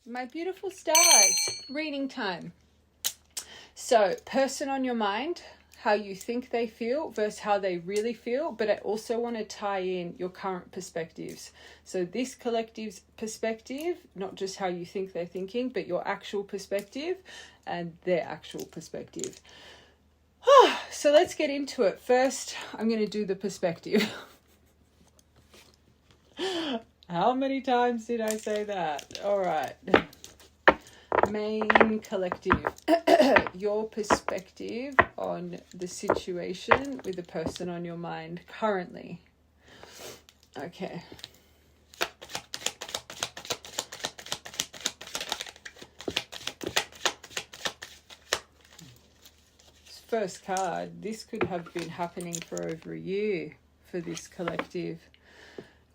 My beautiful stars, reading time. So, person on your mind, how you think they feel versus how they really feel, but I also want to tie in your current perspectives. So this collective's perspective, not just how you think they're thinking, but your actual perspective and their actual perspective. So let's get into it. First, I'm going to do the perspective. How many times did I say that? All right. Main collective. Your perspective on the situation with the person on your mind currently. Okay. First card. This could have been happening for over a year for this collective.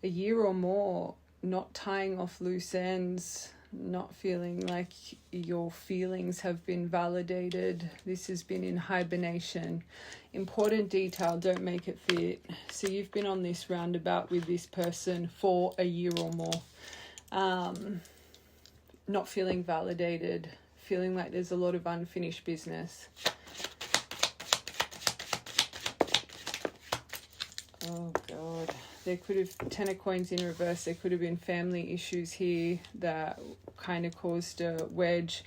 A year or more, not tying off loose ends, not feeling like your feelings have been validated. This has been in hibernation. Important detail, don't make it fit. So you've been on this roundabout with this person for a year or more. Not feeling validated, feeling like there's a lot of unfinished business. Oh God. There could have, 10 of coins in reverse, there could have been family issues here that kind of caused a wedge,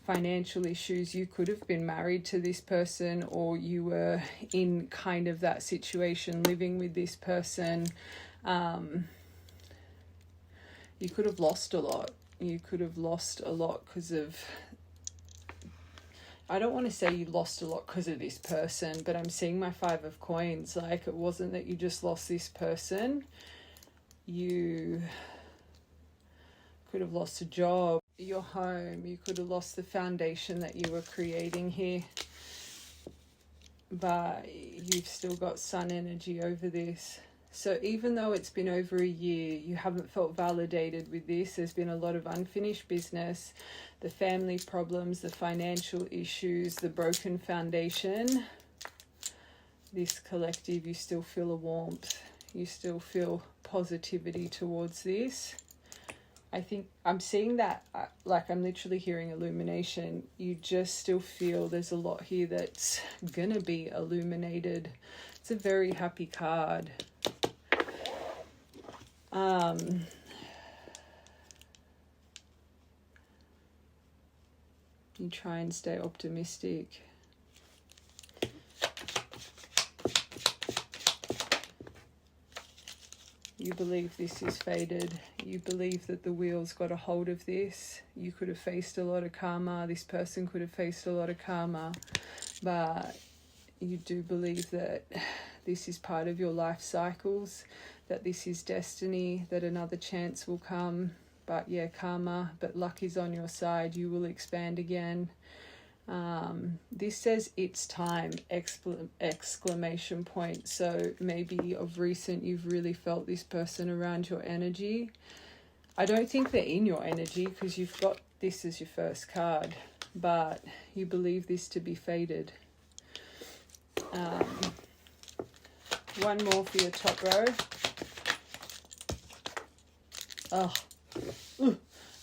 financial issues. You could have been married to this person, or you were in kind of that situation living with this person. You could have lost a lot. You could have lost a lot because of, I don't want to say you lost a lot because of this person, but I'm seeing my 5 of coins. Like, it wasn't that you just lost this person. You could have lost a job, your home. You could have lost the foundation that you were creating here. But you've still got sun energy over this. So even though it's been over a year, you haven't felt validated with this. There's been a lot of unfinished business, the family problems, the financial issues, the broken foundation. This collective, you still feel a warmth. You still feel positivity towards this. I think I'm seeing that, like I'm literally hearing illumination. You just still feel there's a lot here that's going to be illuminated. It's a very happy card. You try and stay optimistic. You believe this is fated. You believe that the wheels got a hold of this. You could have faced a lot of karma. This person could have faced a lot of karma. But you do believe that this is part of your life cycles, that this is destiny, that another chance will come. But yeah, karma, but luck is on your side. You will expand again. This says it's time, exclamation point. So maybe of recent you've really felt this person around your energy. I don't think they're in your energy because you've got this as your first card, but you believe this to be fated. One more for your top row.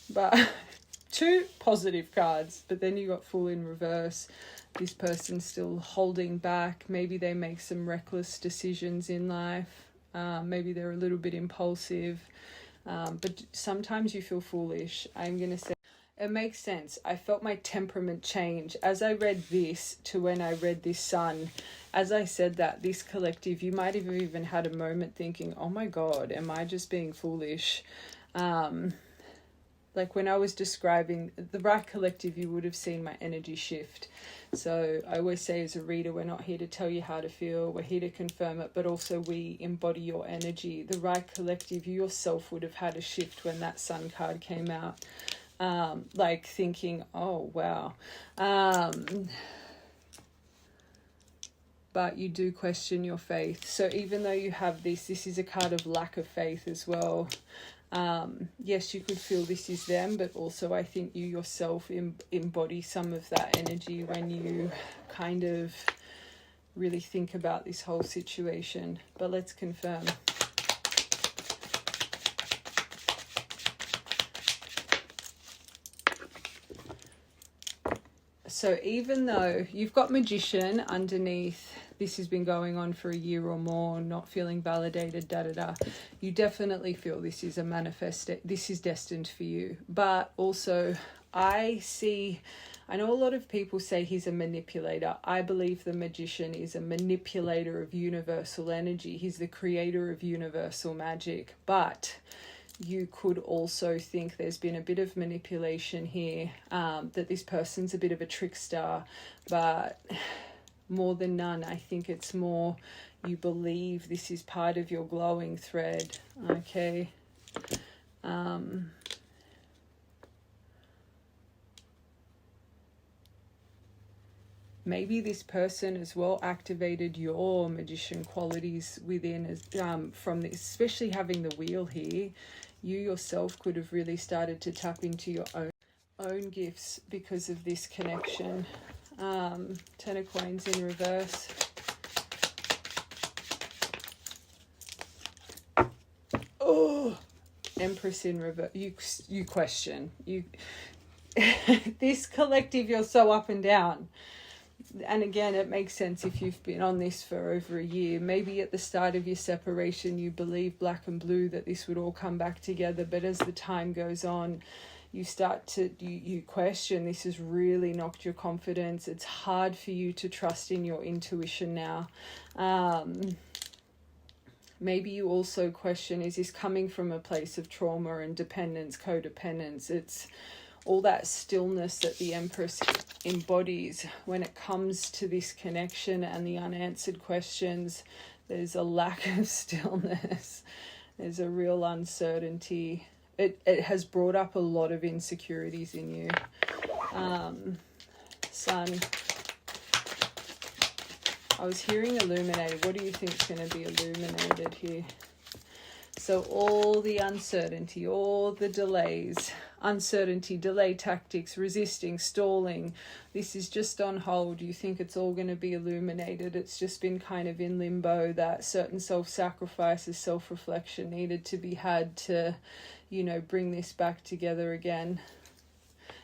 But 2 positive cards, but then you got Fool in reverse. This person's still holding back. Maybe they make some reckless decisions in life. Maybe they're a little bit impulsive. But sometimes you feel foolish. I'm going to say it makes sense. I felt my temperament change as I read this to when I read this Sun. As I said that, this collective, you might have even had a moment thinking, oh my God, am I just being foolish? Like when I was describing the right collective, you would have seen my energy shift. So I always say as a reader, we're not here to tell you how to feel. We're here to confirm it, but also we embody your energy. The right collective, you yourself would have had a shift when that Sun card came out. Like thinking, oh, wow. But you do question your faith. So even though you have this is a card of lack of faith as well. Yes, you could feel this is them, but also I think you yourself embody some of that energy when you kind of really think about this whole situation. But let's confirm. So even though you've got Magician underneath, this has been going on for a year or more, not feeling validated, you definitely feel this is this is destined for you. But also I know a lot of people say he's a manipulator. I believe the Magician is a manipulator of universal energy. He's the creator of universal magic. But you could also think there's been a bit of manipulation here, that this person's a bit of a trickster. But more than none, I think it's more you believe this is part of your glowing thread. Okay. Maybe this person as well activated your magician qualities within, from this, especially having the wheel here. You yourself could have really started to tap into your own gifts because of this connection. Ten of Coins in reverse. Oh, Empress in reverse. You question. This collective, you're so up and down. And again, it makes sense if you've been on this for over a year. Maybe at the start of your separation, you believe black and blue that this would all come back together. But as the time goes on, you start to, you question, this has really knocked your confidence. It's hard for you to trust in your intuition now. Maybe you also question, is this coming from a place of trauma and dependence, codependence? It's all that stillness that the Empress embodies when it comes to this connection and the unanswered questions. There's a lack of stillness. There's a real uncertainty. It has brought up a lot of insecurities in you. Sun. I was hearing illuminated. What do you think is going to be illuminated here? So all the uncertainty, all the delays, uncertainty, delay tactics, resisting, stalling, this is just on hold. You think it's all going to be illuminated. It's just been kind of in limbo. That certain self-sacrifices, self-reflection needed to be had to, bring this back together again.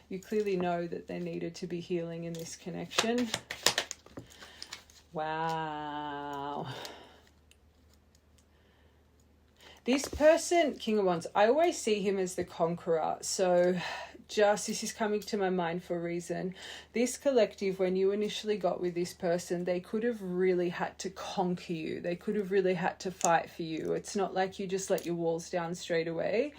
You clearly know that there needed to be healing in this connection. Wow. This person, King of Wands, I always see him as the conqueror. So this is coming to my mind for a reason. This collective, when you initially got with this person, they could have really had to conquer you. They could have really had to fight for you. It's not like you just let your walls down straight away.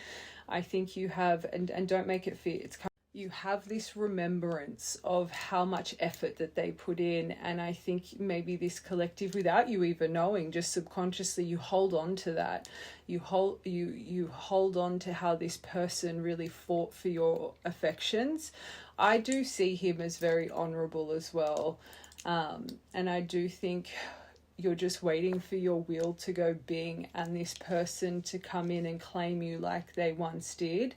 I think you have, and don't make it fit. You have this remembrance of how much effort that they put in. And I think maybe this collective, without you even knowing, just subconsciously, you hold on to that. You hold on to how this person really fought for your affections. I do see him as very honorable as well. And I do think you're just waiting for your wheel to go bing and this person to come in and claim you like they once did.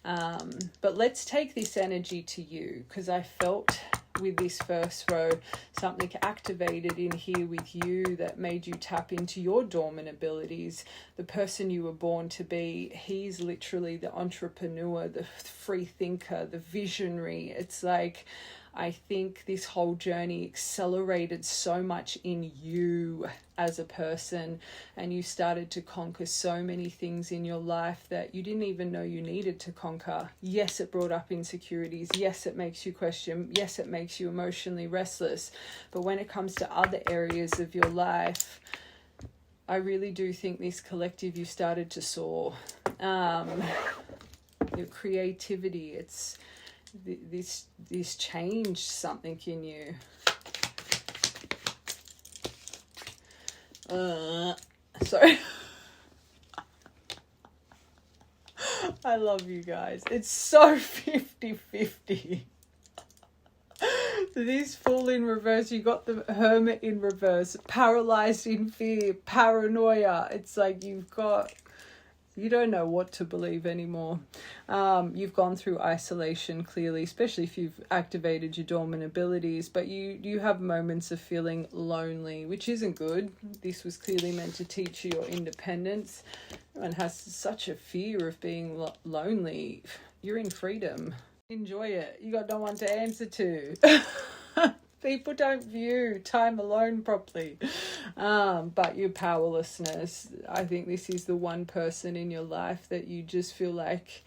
But let's take this energy to you, because I felt with this first row something activated in here with you that made you tap into your dormant abilities. The person you were born to be, he's literally the entrepreneur, the free thinker, the visionary. It's like, I think this whole journey accelerated so much in you as a person, and you started to conquer so many things in your life that you didn't even know you needed to conquer. Yes, it brought up insecurities. Yes, it makes you question. Yes, it makes you emotionally restless. But when it comes to other areas of your life, I really do think this collective, you started to soar. Your creativity, it's this changed something in you. Sorry. I love you guys. It's so 50-50. This Fool in reverse, you got the Hermit in reverse, paralyzed in fear, paranoia. It's like you don't know what to believe anymore. You've gone through isolation, clearly, especially if you've activated your dormant abilities, but you have moments of feeling lonely, which isn't good. This was clearly meant to teach you your independence. Everyone has such a fear of being lonely. You're in freedom. Enjoy it. You got no one to answer to. People don't view time alone properly. But your powerlessness, I think this is the one person in your life that you just feel like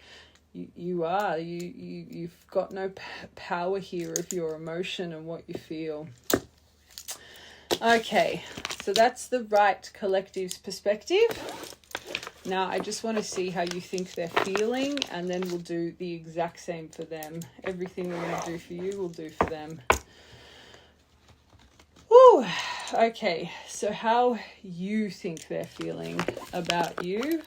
you've got no power here of your emotion and what you feel. Okay, so that's the right collective's perspective. Now I just want to see how you think they're feeling, and then we'll do the exact same for them. Everything we're going to do for you, we'll do for them. Woo! Okay, so how you think they're feeling about you,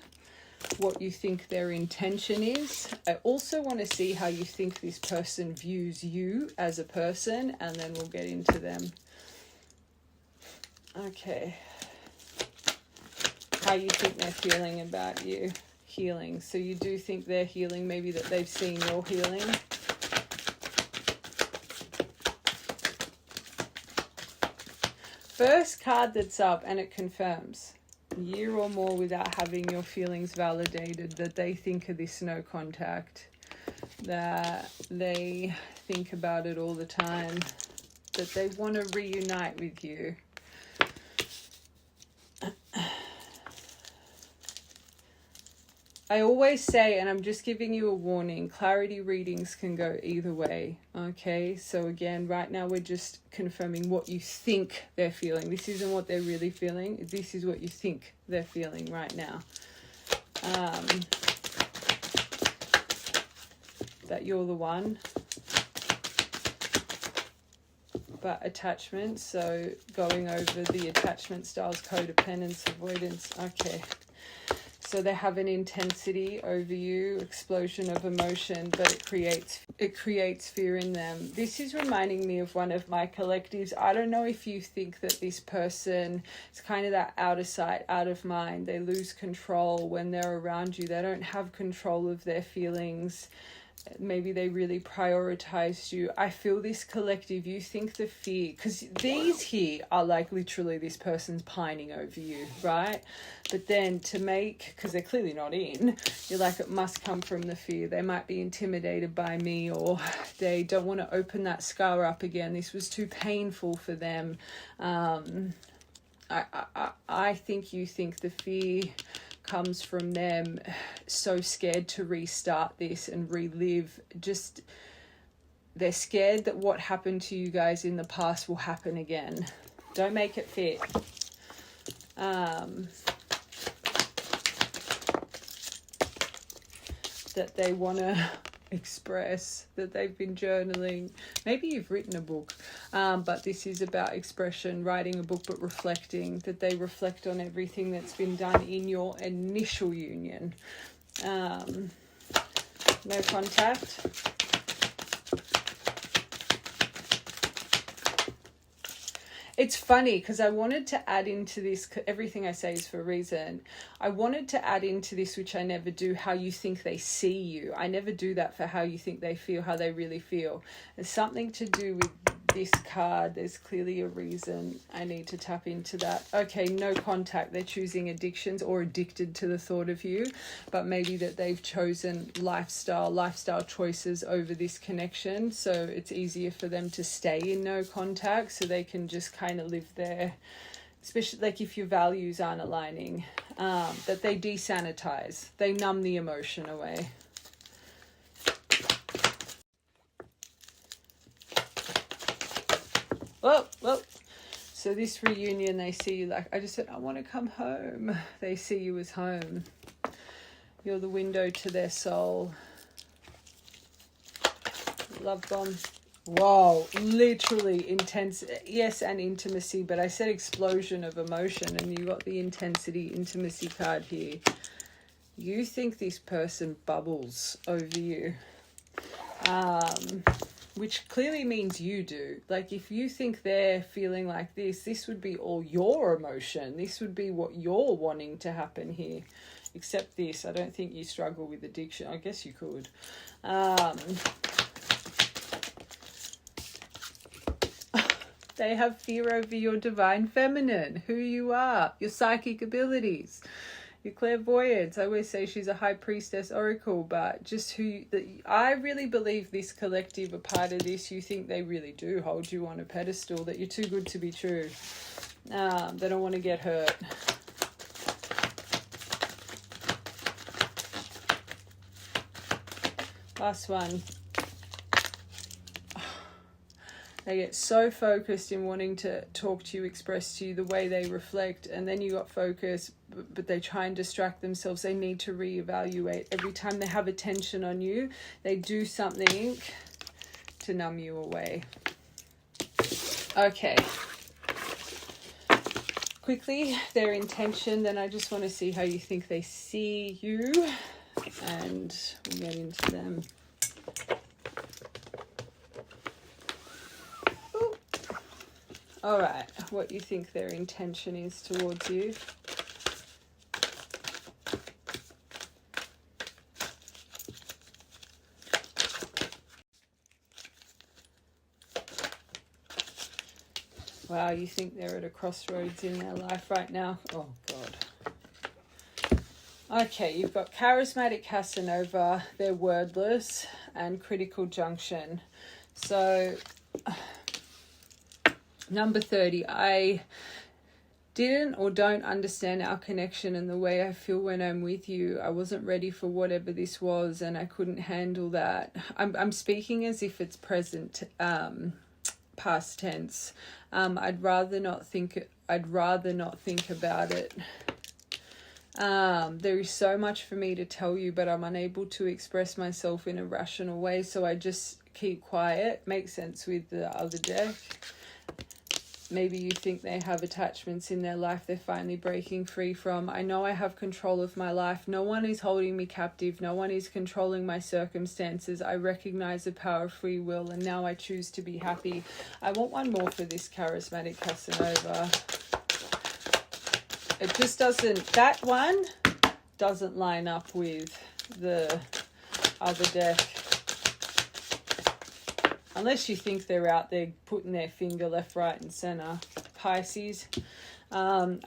what you think their intention is. I also want to see how you think this person views you as a person, and then we'll get into them. Okay. How you think they're feeling about you. Healing. So you do think they're healing, maybe that they've seen your healing. First card that's up, and it confirms. A year or more without having your feelings validated, that they think of this no contact, that they think about it all the time, that they want to reunite with you. I always say, and I'm just giving you a warning, clarity readings can go either way, okay? So again, right now we're just confirming what you think they're feeling. This isn't what they're really feeling. This is what you think they're feeling right now. That you're the one. But attachment, so going over the attachment styles, codependence, avoidance, okay. So they have an intensity over you, explosion of emotion, but it creates fear in them. This is reminding me of one of my collectives. I don't know if you think that this person is kind of that out of sight, out of mind. They lose control when they're around you. They don't have control of their feelings. Maybe they really prioritized you. I feel this collective, you think the fear, because these here are like literally this person's pining over you, right? But then to make, because they're clearly not in, you're like, it must come from the fear. They might be intimidated by me, or they don't want to open that scar up again. This was too painful for them. I think you think the fear comes from them so scared to restart this and relive. Just, they're scared that what happened to you guys in the past will happen again. Don't make it fit. That they want to express, that they've been journaling. Maybe you've written a book, but this is about expression, writing a book, but reflecting, that they reflect on everything that's been done in your initial union. No contact. It's funny because I wanted to add into this, everything I say is for a reason. I wanted to add into this, which I never do, how you think they see you. I never do that for how you think they feel, how they really feel. It's something to do with this card. There's clearly a reason. I need to tap into that. Okay, no contact. They're choosing addictions or addicted to the thought of you, but maybe that they've chosen lifestyle choices over this connection. So it's easier for them to stay in no contact, so they can just kind of live there, especially like if your values aren't aligning, that they desanitize, they numb the emotion away. Well, so this reunion, they see you like, I just said, I want to come home. They see you as home. You're the window to their soul. Love bomb. Whoa, literally intense. Yes, and intimacy, but I said explosion of emotion, and you got the intensity, intimacy card here. You think this person bubbles over you. Which clearly means you do. Like, if you think they're feeling like this would be all your emotion. This would be what you're wanting to happen here. Except this, I don't think you struggle with addiction. I guess you could. They have fear over your divine feminine, who you are, your psychic abilities. Your clairvoyance. I always say she's a high priestess oracle, but just I really believe this collective, a part of this, you think they really do hold you on a pedestal, that you're too good to be true. They don't want to get hurt. Last one. They get so focused in wanting to talk to you, express to you the way they reflect, and then you got focus, but they try and distract themselves. They need to reevaluate. Every time they have attention on you, they do something to numb you away. Okay. Quickly, their intention, then I just want to see how you think they see you, and we'll get into them. All right, what you think their intention is towards you. Wow, you think they're at a crossroads in their life right now? Oh, God. Okay, you've got charismatic Casanova, they're wordless, and critical junction. So... Number 30, I didn't or don't understand our connection and the way I feel when I'm with you. I wasn't ready for whatever this was, and I couldn't handle that. I'm speaking as if it's present, past tense. I'd rather not think about it. There is so much for me to tell you, but I'm unable to express myself in a rational way, so I just keep quiet. Makes sense with the other deck. Maybe you think they have attachments in their life they're finally breaking free from. I know I have control of my life. No one is holding me captive. No one is controlling my circumstances. I recognize the power of free will, and now I choose to be happy. I want one more for this charismatic Casanova. It just doesn't, that one doesn't line up with the other deck. Unless you think they're out there putting their finger left, right, and center. Pisces. So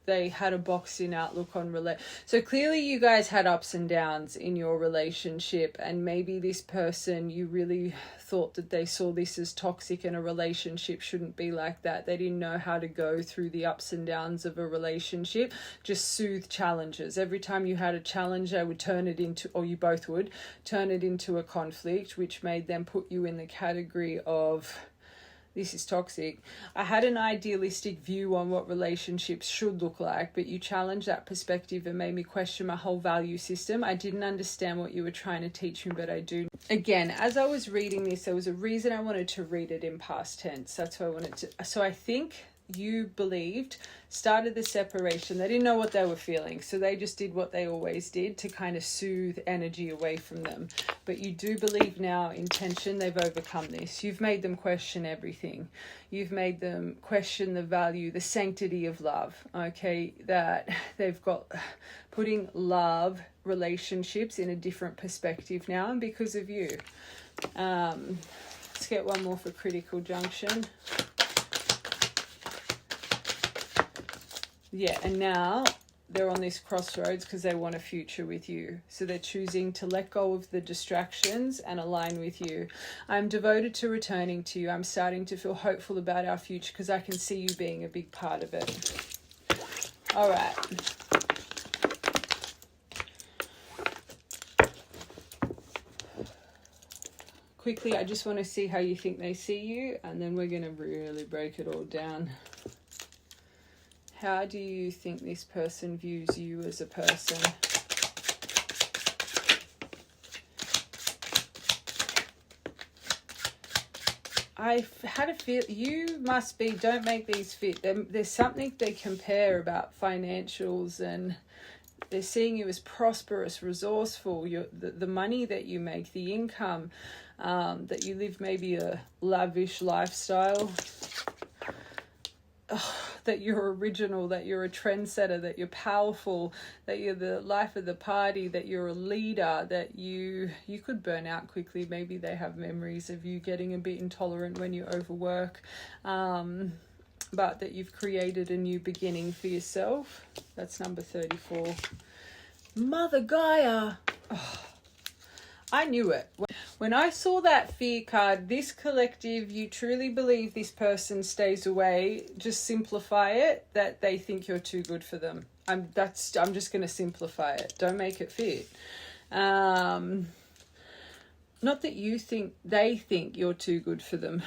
they had a box in Outlook on So clearly you guys had ups and downs in your relationship, and maybe this person, you really thought that they saw this as toxic, and a relationship shouldn't be like that. They didn't know how to go through the ups and downs of a relationship, just soothe challenges. Every time you had a challenge, they would turn it into, or you both would, turn it into a conflict, which made them put you in the category of, this is toxic. I had an idealistic view on what relationships should look like, but you challenged that perspective and made me question my whole value system. I didn't understand what you were trying to teach me, but I do. Again, as I was reading this, there was a reason I wanted to read it in past tense. That's why I wanted to. So I think you believed, started the separation. They didn't know what they were feeling, so they just did what they always did to kind of soothe energy away from them. But you do believe now, intention, they've overcome this. You've made them question everything. You've made them question the value, the sanctity of love, okay? That they've got putting love, relationships in a different perspective now, and because of you. Let's get one more for critical junction. Yeah, and now they're on this crossroads because they want a future with you. So they're choosing to let go of the distractions and align with you. I'm devoted to returning to you. I'm starting to feel hopeful about our future because I can see you being a big part of it. All right. Quickly, I just want to see how you think they see you, and then we're going to really break it all down. How do you think this person views you as a person? I had a feel you must be, don't make these fit. There's something they compare about financials, and they're seeing you as prosperous, resourceful, the money that you make, the income, that you live maybe a lavish lifestyle. That you're original, that you're a trendsetter, that you're powerful, that you're the life of the party, that you're a leader, that you could burn out quickly. Maybe they have memories of you getting a bit intolerant when you overwork. but that you've created a new beginning for yourself. That's number 34. Mother Gaia. Oh, I knew it. When I saw that fear card, this collective, you truly believe this person stays away. Just simplify it, that they think you're too good for them. I'm just going to simplify it. Don't make it fit. Not that you think, they think you're too good for them.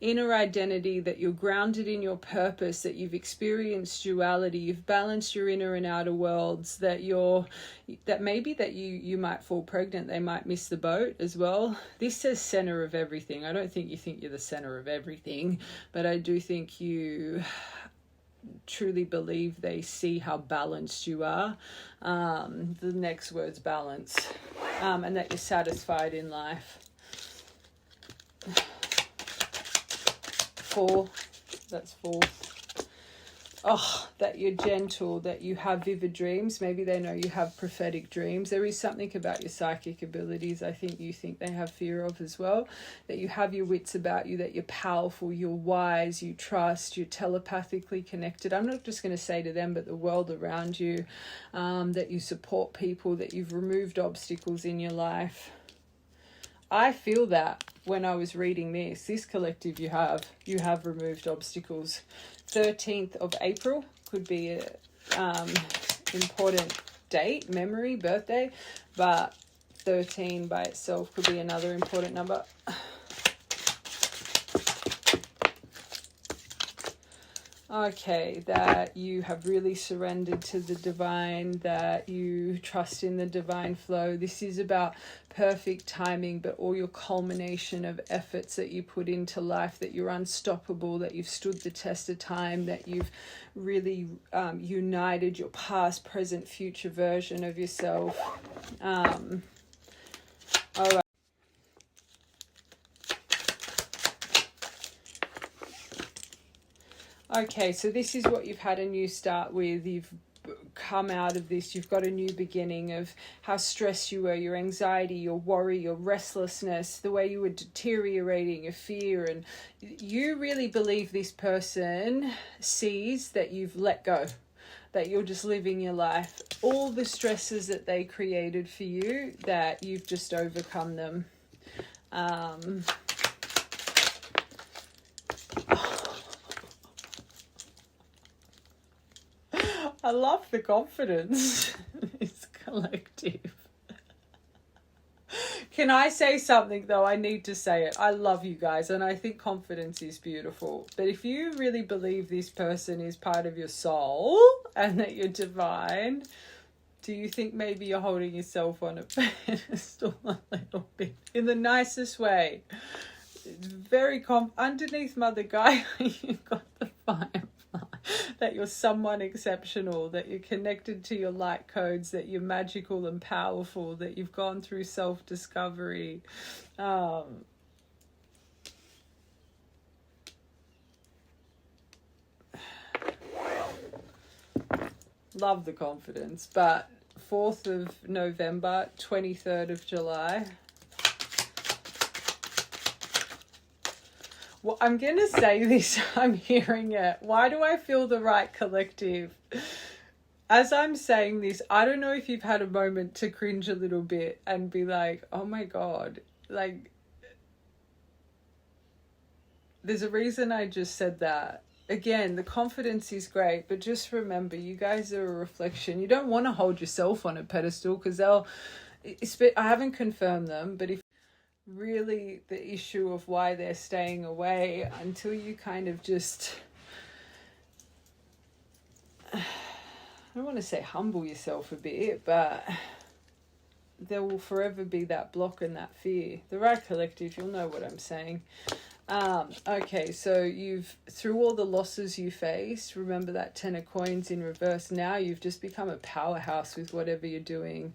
Inner identity, that you're grounded in your purpose, that you've experienced duality, you've balanced your inner and outer worlds, that you might fall pregnant, they might miss the boat as well. This says center of everything. I don't think you think you're the center of everything, but I do think you truly believe they see how balanced you are. The next word's balance, and that you're satisfied in life. 4, that's 4. Oh, that you're gentle, that you have vivid dreams. Maybe they know you have prophetic dreams. There is something about your psychic abilities I think you think they have fear of as well. That you have your wits about you, that you're powerful, you're wise, you trust, you're telepathically connected. I'm not just going to say to them, but the world around you, that you support people, that you've removed obstacles in your life. I feel that when I was reading this collective, you have removed obstacles. 13th of April could be a important date, memory, birthday, but 13 by itself could be another important number. Okay, that you have really surrendered to the divine, that you trust in the divine flow. This is about perfect timing, but all your culmination of efforts that you put into life, that you're unstoppable, that you've stood the test of time, that you've really united your past, present, future version of yourself. All right. Okay, so this is what you've had a new start with. You've come out of this. You've got a new beginning of how stressed you were, your anxiety, your worry, your restlessness, the way you were deteriorating, your fear. And you really believe this person sees that you've let go, that you're just living your life. All the stresses that they created for you, that you've just overcome them. I love the confidence. It's collective. Can I say something though? I need to say it. I love you guys and I think confidence is beautiful. But if you really believe this person is part of your soul and that you're divine, do you think maybe you're holding yourself on a pedestal a little bit? In the nicest way. It's very underneath Mother Gaia, you've got the firefly. That you're someone exceptional, that you're connected to your light codes, that you're magical and powerful, that you've gone through self-discovery. Love the confidence. But 4th of November, 23rd of July. Well, I'm going to say this, I'm hearing it. Why do I feel the right collective? As I'm saying this, I don't know if you've had a moment to cringe a little bit and be like, oh my God, like, there's a reason I just said that. Again, the confidence is great, but just remember, you guys are a reflection. You don't want to hold yourself on a pedestal because I haven't confirmed them, but if really the issue of why they're staying away, until you kind of just, I don't want to say humble yourself a bit, but there will forever be that block and that fear. The right collective, you'll know what I'm saying. Okay, so through all the losses you faced, remember that 10 of coins in reverse. Now you've just become a powerhouse with whatever you're doing.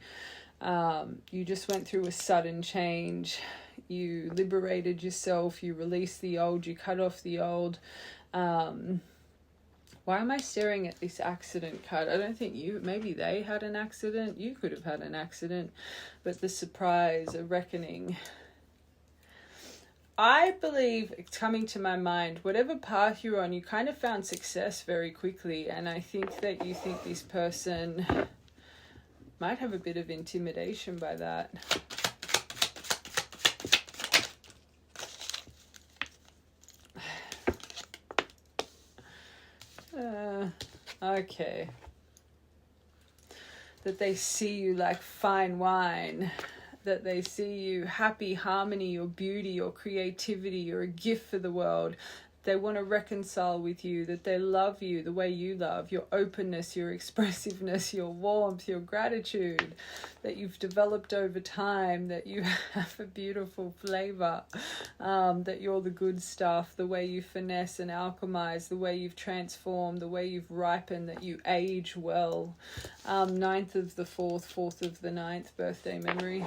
You just went through a sudden change. You liberated yourself. You released the old. You cut off the old. Why am I staring at this accident card? I don't think maybe they had an accident. You could have had an accident. But the surprise, a reckoning. I believe, it's coming to my mind, whatever path you're on, you kind of found success very quickly. And I think that you think this person might have a bit of intimidation by that. Okay. That they see you like fine wine. That they see you happy, harmony, your beauty, your creativity, you're a gift for the world. They want to reconcile with you, that they love you the way you love, your openness, your expressiveness, your warmth, your gratitude that you've developed over time, that you have a beautiful flavor, that you're the good stuff, the way you finesse and alchemize, the way you've transformed, the way you've ripened, that you age well. 9th of the 4th, 4th of the 9th birthday memory.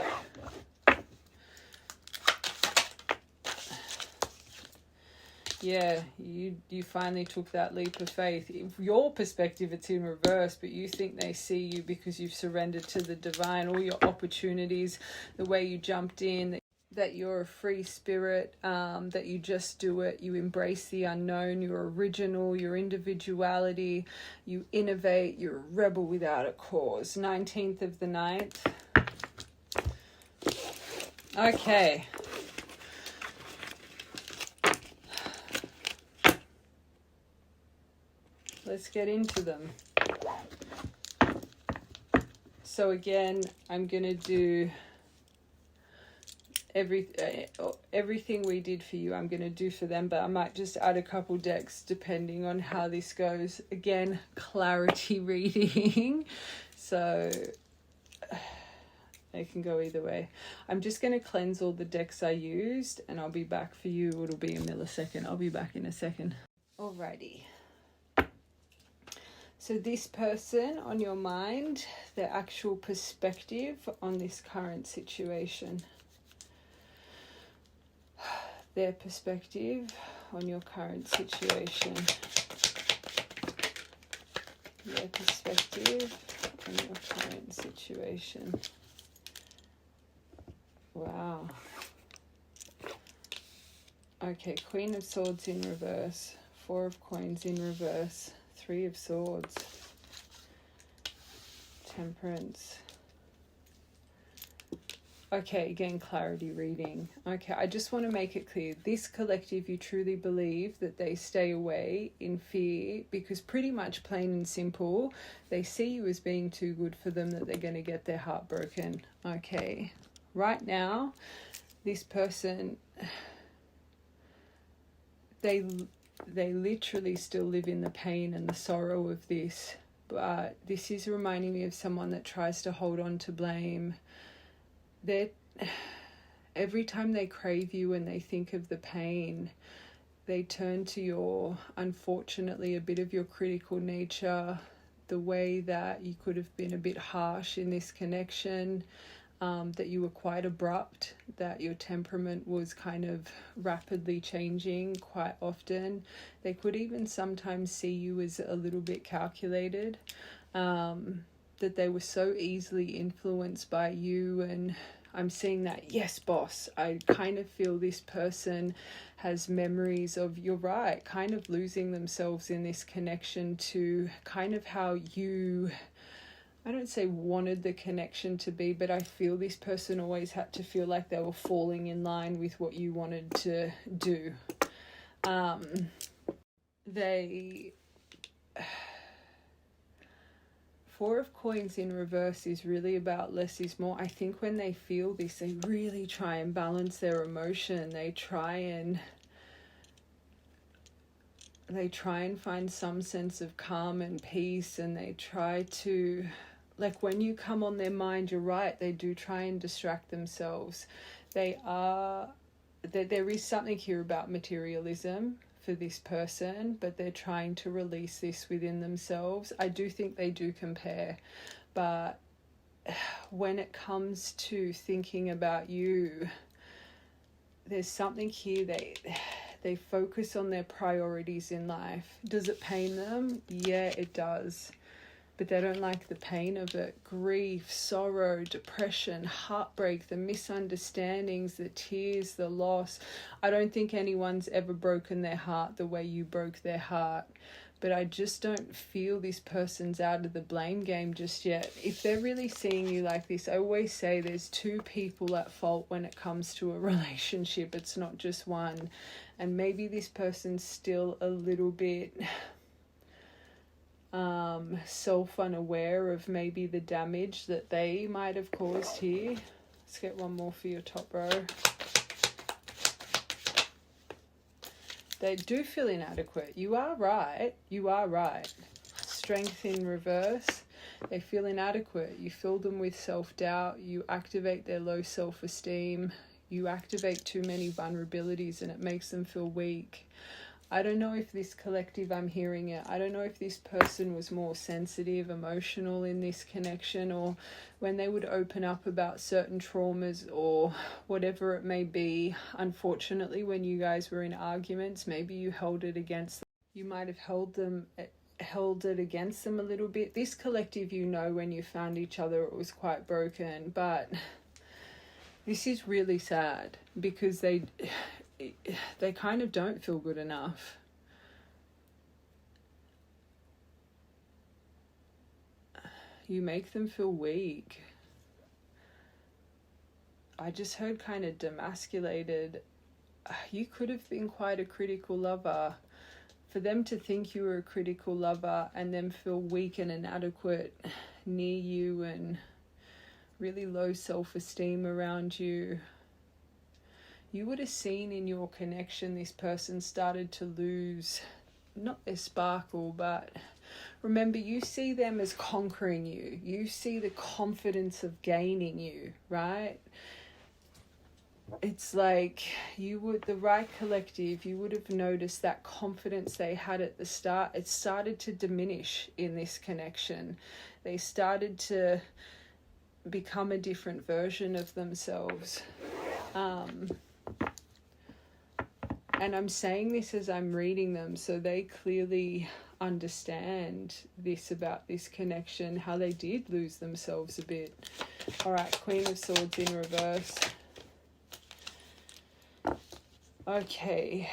Yeah, you finally took that leap of faith. Your perspective, it's in reverse, but you think they see you because you've surrendered to the divine, all your opportunities, the way you jumped in, that you're a free spirit, that you just do it, you embrace the unknown, you're original, your individuality, you innovate, you're a rebel without a cause. 19th of the 9th. Okay. Let's get into them. So again, I'm going to do everything we did for you, I'm going to do for them, but I might just add a couple decks depending on how this goes. Again, clarity reading. So it can go either way. I'm just going to cleanse all the decks I used and I'll be back for you. It'll be a millisecond. I'll be back in a second. Alrighty. So this person on your mind, their actual perspective on this current situation. Their perspective on your current situation. Their perspective on your current situation. Wow. Okay, Queen of Swords in reverse. 4 of Coins in reverse. 3 of Swords, Temperance. Okay, again, clarity reading. Okay, I just want to make it clear. This collective, you truly believe that they stay away in fear because pretty much plain and simple, they see you as being too good for them, that they're going to get their heart broken. Okay, right now, this person, they literally still live in the pain and the sorrow of this, but this is reminding me of someone that tries to hold on to blame. Every time they crave you and they think of the pain, they turn to your, unfortunately, a bit of your critical nature, the way that you could have been a bit harsh in this connection, that you were quite abrupt, that your temperament was kind of rapidly changing quite often. They could even sometimes see you as a little bit calculated, that they were so easily influenced by you. And I'm seeing that, yes, boss, I kind of feel this person has memories of, you're right, kind of losing themselves in this connection to kind of how you, I don't say wanted the connection to be, but I feel this person always had to feel like they were falling in line with what you wanted to do. They... 4 of Coins in reverse is really about less is more. I think when they feel this, they really try and balance their emotion. They try and find some sense of calm and peace, and they try to, like, when you come on their mind, you're right, they do try and distract themselves. There is something here about materialism for this person, but they're trying to release this within themselves. I do think they do compare, but when it comes to thinking about you, there's something here. They focus on their priorities in life. Does it pain them? Yeah, it does. but they don't like the pain of it. Grief, sorrow, depression, heartbreak, the misunderstandings, the tears, the loss. I don't think anyone's ever broken their heart the way you broke their heart. But I just don't feel this person's out of the blame game just yet. If they're really seeing you like this, I always say there's two people at fault when it comes to a relationship. It's not just one. And maybe this person's still a little bit self-unaware of maybe the damage that they might have caused here. Let's get one more for your top row. They do feel inadequate. You are right. You are right. Strength in reverse. They feel inadequate. You fill them with self-doubt. You activate their low self-esteem. You activate too many vulnerabilities and it makes them feel weak. I don't know if this collective, I'm hearing it, I don't know if this person was more sensitive, emotional in this connection, or when they would open up about certain traumas or whatever it may be. Unfortunately, when you guys were in arguments, maybe you held it against them. You might have held it against them a little bit. This collective, you know, when you found each other, it was quite broken, but this is really sad because they kind of don't feel good enough. You make them feel weak. I just heard kind of demasculated. You could have been quite a critical lover. For them to think you were a critical lover and then feel weak and inadequate near you and really low self-esteem around you, you would have seen in your connection this person started to lose, not their sparkle, but remember, you see them as conquering you. You see the confidence of gaining you, right? It's like the right collective, you would have noticed that confidence they had at the start. It started to diminish in this connection. They started to become a different version of themselves. And I'm saying this as I'm reading them, so they clearly understand this about this connection, how they did lose themselves a bit. All right, Queen of Swords in reverse. Okay,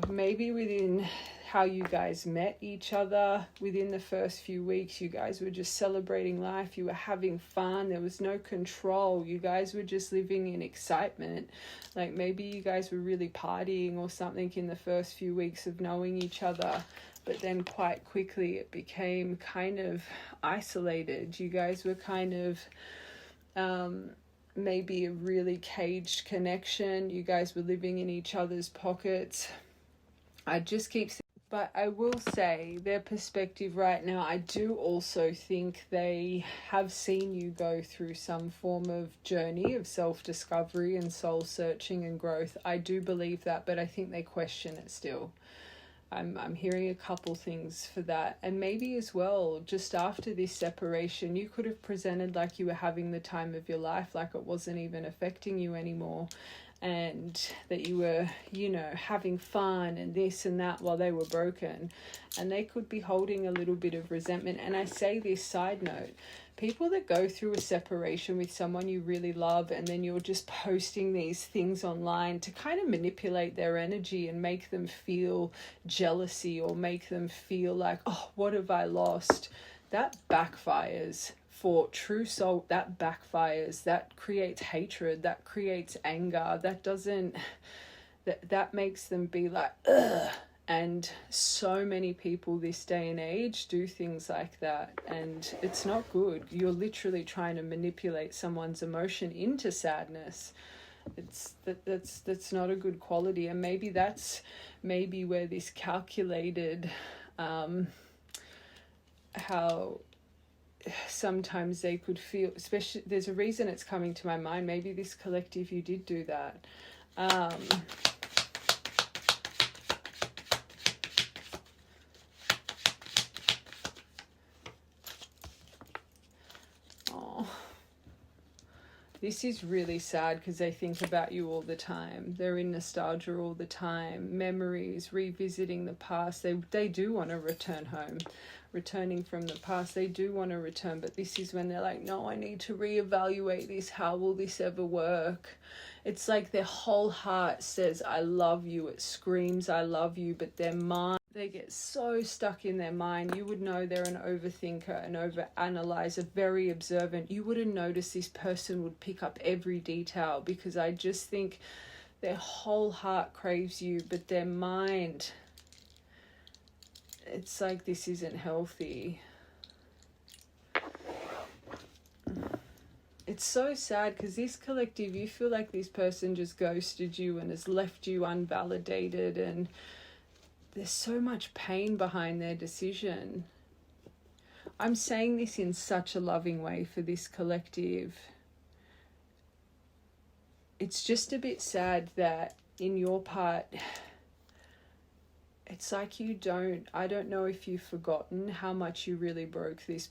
maybe within how you guys met each other, within the first few weeks, you guys were just celebrating life. You were having fun. There was no control. You guys were just living in excitement. Like maybe you guys were really partying or something in the first few weeks of knowing each other. But then quite quickly it became kind of isolated. You guys were kind of maybe a really caged connection. You guys were living in each other's pockets. I just keep saying, but I will say their perspective right now, I do also think they have seen you go through some form of journey of self-discovery and soul-searching and growth. I do believe that, but I think they question it still. I'm hearing a couple things for that. And maybe as well, just after this separation, you could have presented like you were having the time of your life, like it wasn't even affecting you anymore. And that you were, you know, having fun and this and that while they were broken. And they could be holding a little bit of resentment. And I say this side note, people that go through a separation with someone you really love and then you're just posting these things online to kind of manipulate their energy and make them feel jealousy or make them feel like, oh, what have I lost? That backfires. For true soul, that backfires, that creates hatred, that creates anger, that makes them be like, ugh. And so many people this day and age do things like that, and it's not good. You're literally trying to manipulate someone's emotion into sadness. That's not a good quality, and maybe that's where this calculated, how sometimes they could feel, especially, there's a reason it's coming to my mind, maybe this collective, you did do that. This is really sad because they think about you all the time. They're in nostalgia all the time. Memories, revisiting the past. They do want to return home. Returning from the past, they do want to return. But this is when they're like, no, I need to reevaluate this. How will this ever work? It's like their whole heart says, I love you. It screams, I love you. But their mind, they get so stuck in their mind. You would know they're an overthinker, an overanalyzer, very observant. You wouldn't notice this person would pick up every detail, because I just think their whole heart craves you, but their mind, it's like this isn't healthy. It's so sad because this collective, you feel like this person just ghosted you and has left you unvalidated, and there's so much pain behind their decision. I'm saying this in such a loving way for this collective. It's just a bit sad that in your part, it's like I don't know if you've forgotten how much you really broke this,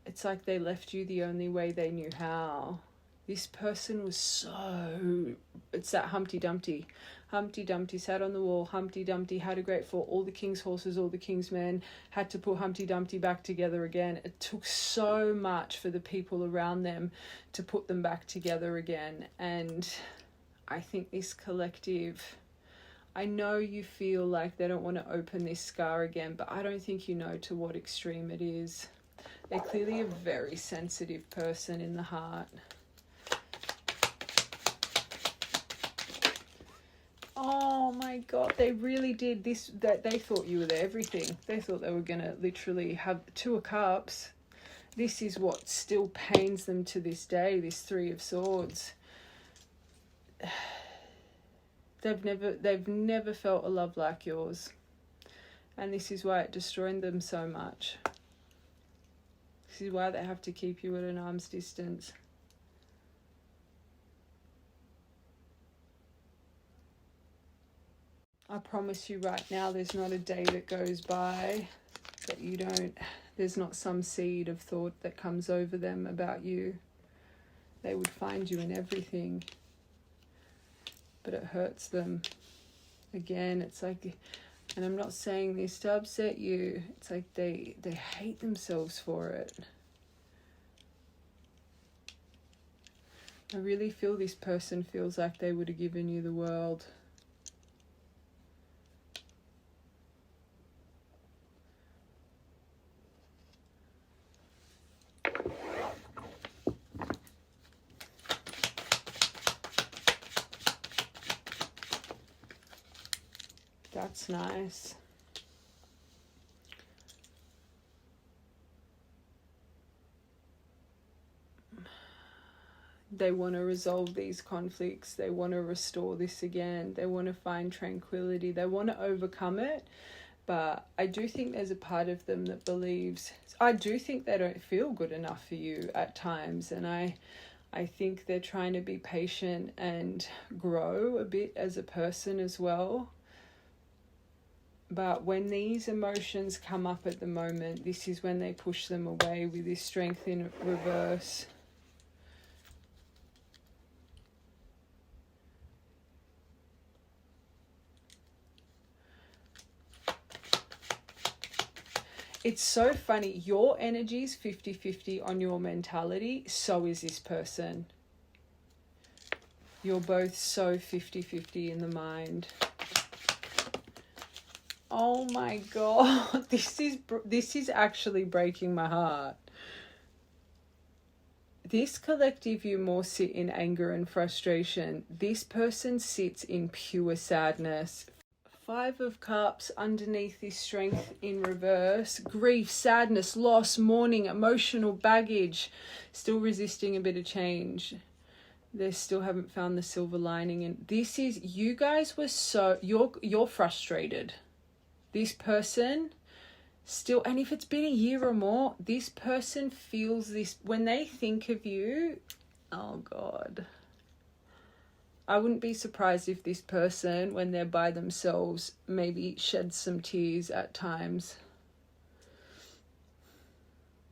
it's like they left you the only way they knew how. This person was it's that Humpty Dumpty. Humpty Dumpty sat on the wall. Humpty Dumpty had a great fall. All the king's horses, all the king's men had to put Humpty Dumpty back together again. It took so much for the people around them to put them back together again. And I think this collective, I know you feel like they don't want to open this scar again, but I don't think you know to what extreme it is. They're clearly a very sensitive person in the heart. Oh my God, they really did this. That they thought you were their everything. They thought they were going to literally have Two of Cups. This is what still pains them to this day, this Three of Swords. They've never felt a love like yours. And this is why it destroyed them so much. This is why they have to keep you at an arm's distance. I promise you right now, there's not a day that goes by that there's not some seed of thought that comes over them about you. They would find you in everything, but it hurts them. Again, it's like, and I'm not saying this to upset you, it's like they hate themselves for it. I really feel this person feels like they would have given you the world. That's nice. They want to resolve these conflicts. They want to restore this again. They want to find tranquility. They want to overcome it. But I do think there's a part of them that believes, I do think they don't feel good enough for you at times. And I think they're trying to be patient and grow a bit as a person as well. But when these emotions come up at the moment, this is when they push them away with this Strength in reverse. It's so funny. Your energy is 50-50 on your mentality. So is this person. You're both so 50-50 in the mind. Oh my God. This is actually breaking my heart. This collective, you more sit in anger and frustration. This person sits in pure sadness. 5 of Cups underneath this Strength in reverse. Grief, sadness, loss, mourning, emotional baggage. Still resisting a bit of change. They still haven't found the silver lining. And this is, you guys were so, you're frustrated. This person still, and if it's been a year or more, this person feels this, when they think of you, oh God. I wouldn't be surprised if this person, when they're by themselves, maybe sheds some tears at times.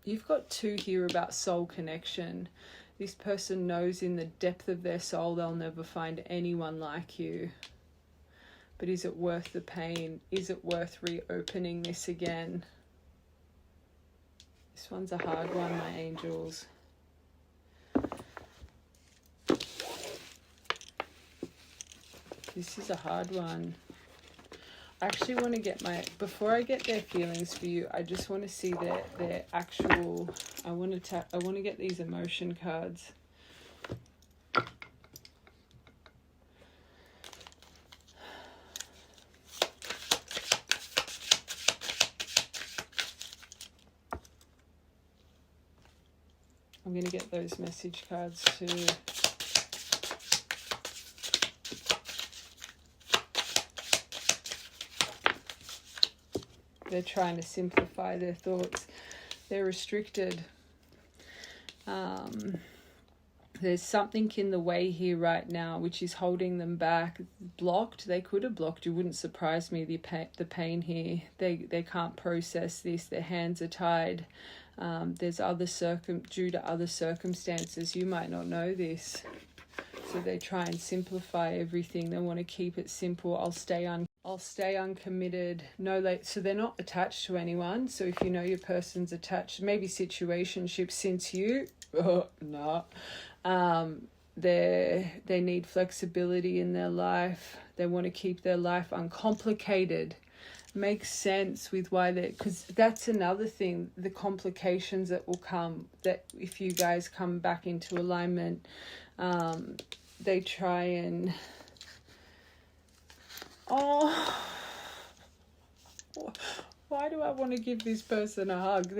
You've got 2 here about soul connection. This person knows in the depth of their soul they'll never find anyone like you. But is it worth the pain? Is it worth reopening this again? This one's a hard one, my angels. This is a hard one. I actually want to get before I get their feelings for you, I just want to see their actual, I want to get these emotion cards. I'm going to get those message cards too. They're trying to simplify their thoughts. They're restricted. There's something in the way here right now which is holding them back. Blocked. They could have blocked. It wouldn't surprise me, the pain here. They can't process this. Their hands are tied. There's due to other circumstances. You might not know this. So they try and simplify everything. They want to keep it simple. I'll stay uncommitted. So they're not attached to anyone. So if you know your person's attached, maybe situationship since you, no. They need flexibility in their life. They want to keep their life uncomplicated. Makes sense with why because that's another thing, the complications that will come, that if you guys come back into alignment, they try and why do I want to give this person a hug?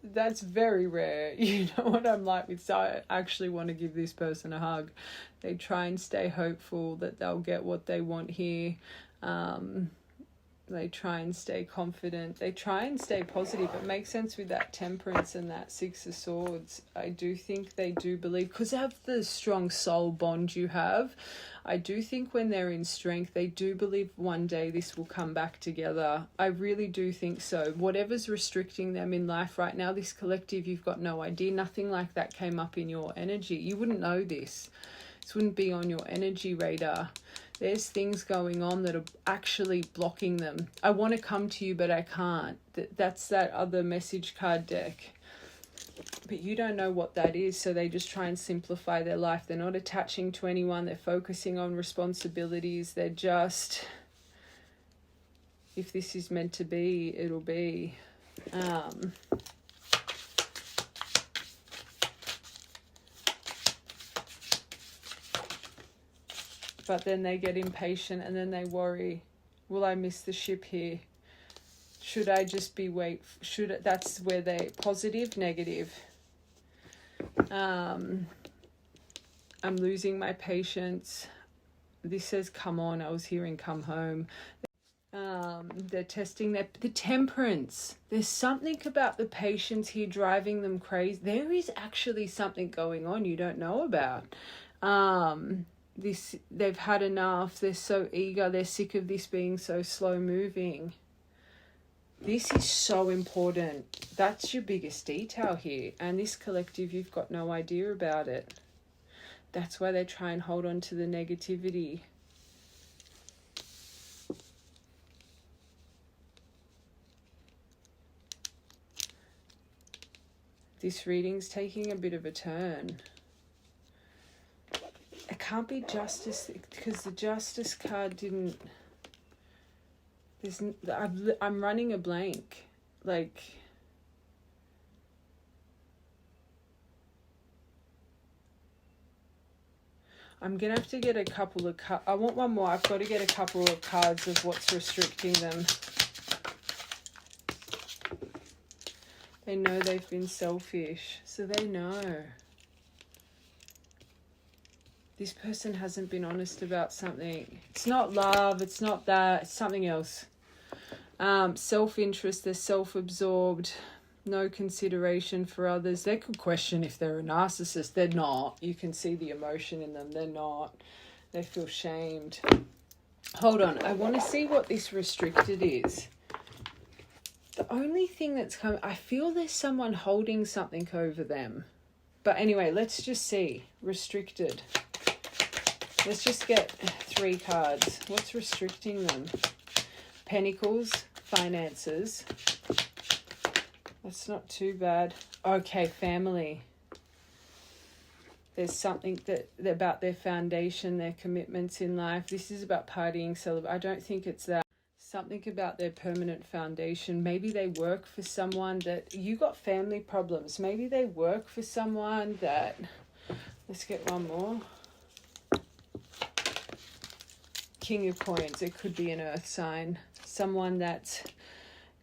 That's very rare. You know what I'm like with, so I actually want to give this person a hug. They try and stay hopeful that they'll get what they want here. They try and stay confident. They try and stay positive. It makes sense with that Temperance and that Six of Swords. I do think they do believe, because of the strong soul bond you have, I do think when they're in strength, they do believe one day this will come back together. I really do think so. Whatever's restricting them in life right now, this collective, you've got no idea. Nothing like that came up in your energy. You wouldn't know this. This wouldn't be on your energy radar. There's things going on that are actually blocking them. I want to come to you, but I can't. That's that other message card deck. But you don't know what that is, so they just try and simplify their life. They're not attaching to anyone. They're focusing on responsibilities. They're just, if this is meant to be, it'll be. But then they get impatient and then they worry, will I miss the ship here? Should I just be that's where they positive, negative. I'm losing my patience. This says come on. I was hearing come home. They're testing the Temperance. There's something about the patience here driving them crazy. There is actually something going on you don't know about. They've had enough. They're so eager. They're sick of this being so slow moving. This is so important. That's your biggest detail here. And this collective, you've got no idea about it. That's why they try and hold on to the negativity. This reading's taking a bit of a turn. It can't be justice because the Justice card didn't. I'm running a blank. Like, I'm gonna have to get a couple of I want one more. I've got to get a couple of cards of what's restricting them. They know they've been selfish, so they know. This person hasn't been honest about something. It's not love, it's not that, it's something else. Self-interest, they're self-absorbed, no consideration for others. They could question if they're a narcissist. They're not. You can see the emotion in them. They're not. They feel shamed. Hold on. I want to see what this restricted is. The only thing that's coming, I feel there's someone holding something over them. But anyway, let's just see. Restricted. Let's just get 3 cards. What's restricting them? Pentacles, finances. That's not too bad. Okay, family. There's something that about their foundation, their commitments in life. This is about partying, celebrate. I don't think it's that. Something about their permanent foundation. Maybe they work for someone that... You got family problems. Maybe they work for someone that... Let's get one more. King of Coins. It could be an earth sign. Someone that's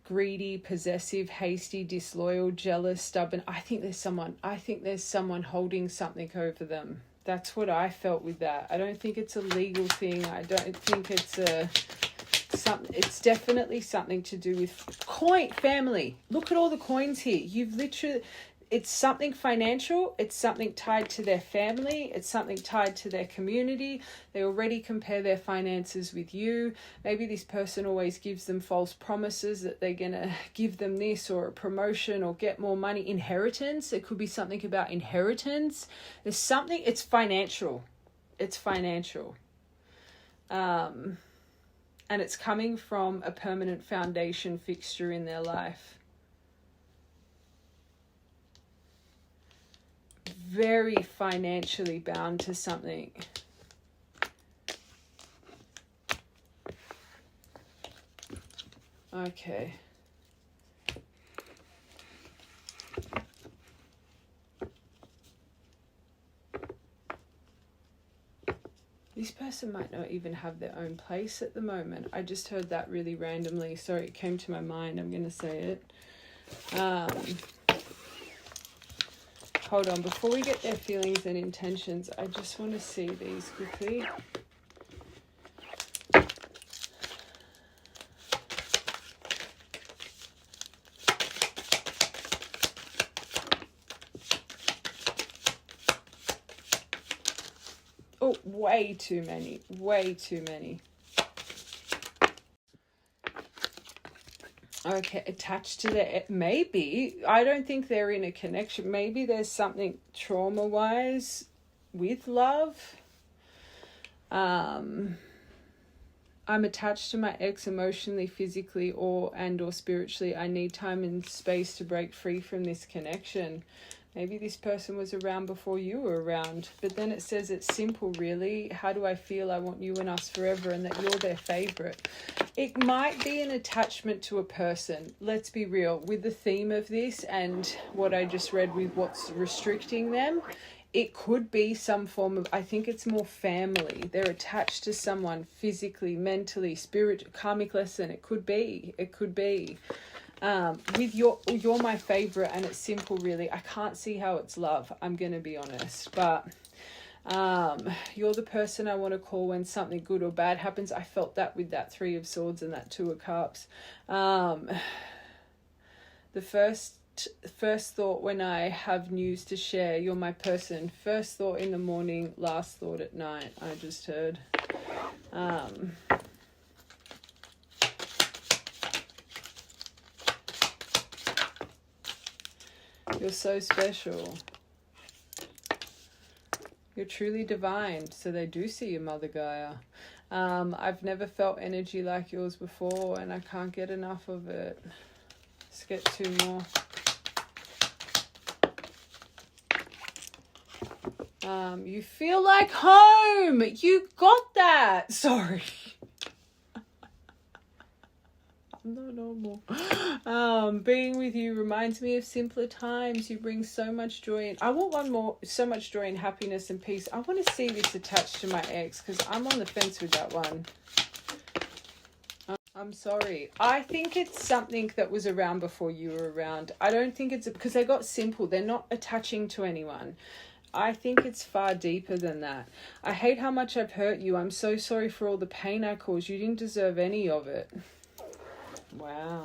greedy, possessive, hasty, disloyal, jealous, stubborn. I think there's someone holding something over them. That's what I felt with that. I don't think it's a legal thing. I don't think it's it's definitely something to do with family. Look at all the coins here. You've literally... It's something financial. It's something tied to their family. It's something tied to their community. They already compare their finances with you. Maybe this person always gives them false promises that they're going to give them this or a promotion or get more money. Inheritance. It could be something about inheritance. There's something. It's financial. It's financial. And it's coming from a permanent foundation fixture in their life. Very financially bound to something. Okay. This person might not even have their own place at the moment. I just heard that really randomly. Sorry, it came to my mind. I'm going to say it. Hold on, before we get their feelings and intentions, I just want to see these quickly. Oh, way too many. Way too many. Okay, attached to their... Maybe. I don't think they're in a connection. Maybe there's something trauma-wise with love. I'm attached to my ex emotionally, physically, or spiritually. I need time and space to break free from this connection. Maybe this person was around before you were around. But then it says it's simple, really. How do I feel? I want you and us forever, and that you're their favorite. It might be an attachment to a person. Let's be real. With the theme of this and what I just read with what's restricting them, it could be some form of... I think it's more family. They're attached to someone physically, mentally, spiritually, karmic lesson. It could be. It could be. With you're my favorite, and it's simple, really. I can't see how it's love, I'm gonna be honest, but you're the person I want to call when something good or bad happens. I felt that with that 3 of Swords and that 2 of Cups. The first thought when I have news to share, you're my person. First thought in the morning, last thought at night. I just heard. You're so special. You're truly divine. So they do see you, Mother Gaia. I've never felt energy like yours before, and I can't get enough of it. Let's get 2 more. You feel like home. You got that. Sorry. I'm not normal. Being with you reminds me of simpler times. You bring so much joy in. I want one more. So much joy and happiness and peace. I want to see this attached to my ex, because I'm on the fence with that one. I'm sorry. I think it's something that was around before you were around. I don't think it's... because they got simple. They're not attaching to anyone. I think it's far deeper than that. I hate how much I've hurt you. I'm so sorry for all the pain I caused. You didn't deserve any of it. Wow.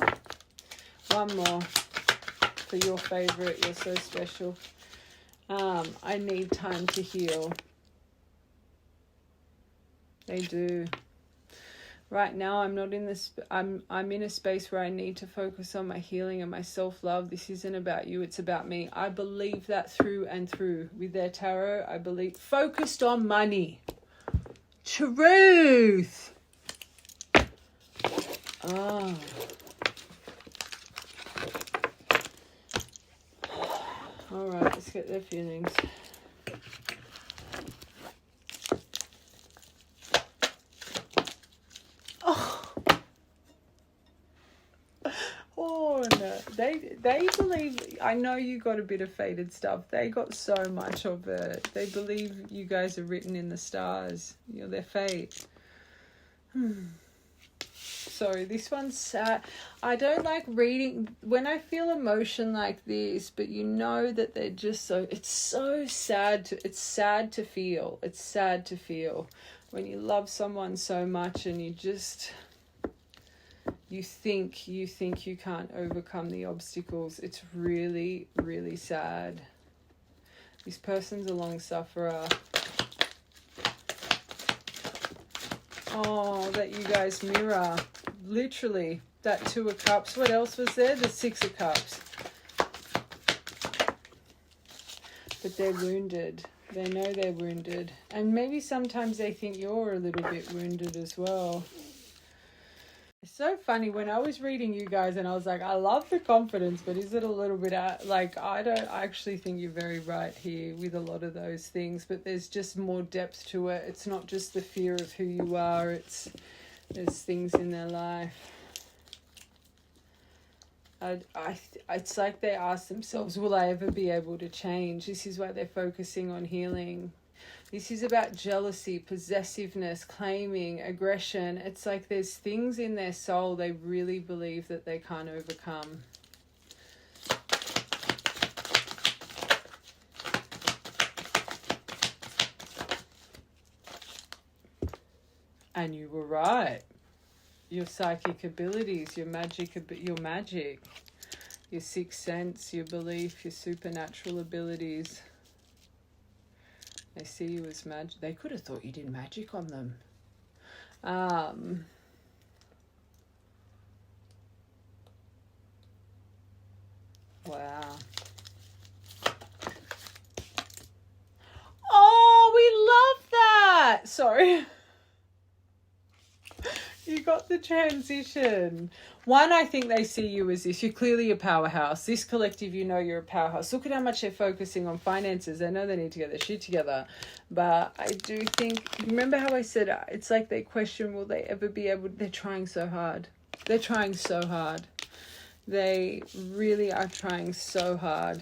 One more for your favorite. You're so special. I need time to heal. They do. Right now, I'm not in this. I'm in a space where I need to focus on my healing and my self-love. This isn't about you. It's about me. I believe that through and through. With their tarot, I believe focused on money. Truth. Ah. All right. Let's get their feelings. Oh no, they believe. I know you got a bit of faded stuff. They got so much of it. They believe you guys are written in the stars. You're their fate. Sorry, this one's sad. I don't like reading when I feel emotion like this, but you know that they're just so. It's so sad. It's sad to feel. It's sad to feel when you love someone so much and you just. You think you can't overcome the obstacles. It's really, really sad. This person's a long sufferer. Oh, that you guys mirror. Literally, that 2 of Cups. What else was there? The 6 of Cups. But they're wounded. They know they're wounded. And maybe sometimes they think you're a little bit wounded as well. It's so funny when I was reading you guys and I was like, I love the confidence, but is it a little bit like, I actually think you're very right here with a lot of those things, but there's just more depth to it. It's not just the fear of who you are. There's things in their life. It's like they ask themselves, will I ever be able to change? This is why they're focusing on healing. This is about jealousy, possessiveness, claiming, aggression. It's like there's things in their soul they really believe that they can't overcome. And you were right. Your psychic abilities, your magic, your sixth sense, your belief, your supernatural abilities. They see you as magic. They could have thought you did magic on them. Wow. Oh, we love that. Sorry. You got the transition. One, I think they see you as this. You're clearly a powerhouse. This collective, you know you're a powerhouse. Look at how much they're focusing on finances. They know they need to get their shit together. But I do think, remember how I said, it's like they question, will they ever be able, they're trying so hard. They're trying so hard. They really are trying so hard.